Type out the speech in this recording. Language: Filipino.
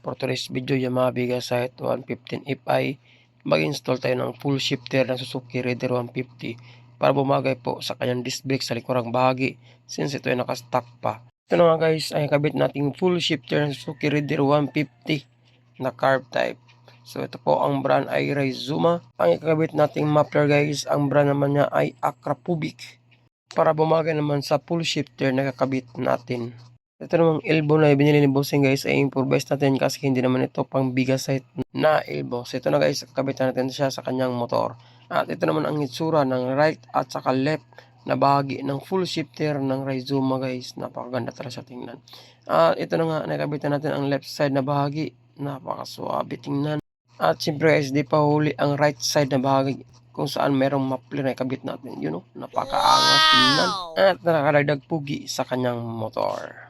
For today's video, Yamaha Bigasite 115 Fi. Mag-install tayo ng full shifter ng Suzuki Raider 150 para bumagay po sa kanyang disc brake sa likurang bahagi since ito ay nakastock pa. Ito na nga guys ay kabit nating full shifter ng Suzuki Raider 150 na carb type. So ito po ang brand ay Rizuma. Ang ikakabit nating muffler guys, ang brand naman niya ay Akrapovic para bumagay naman sa full shifter na kakabit natin. Ito namang elbow na binili ni Bossing guys ay improvise natin kasi hindi naman ito pang Bigasite na elbow. So ito na guys, kabitan natin siya sa kanyang motor. At ito naman ang itsura ng right at saka left na bahagi ng full shifter ng Rizuma guys. Napakaganda talaga siya tingnan. At ito na nga, nakabitan natin ang left side na bahagi. Napakaswabe tingnan. At siyempre guys, di pa huli ang right side na bahagi kung saan merong muffler na ikabit natin. Napakaangas tingnan. At nakakadagdag pugi sa kanyang motor.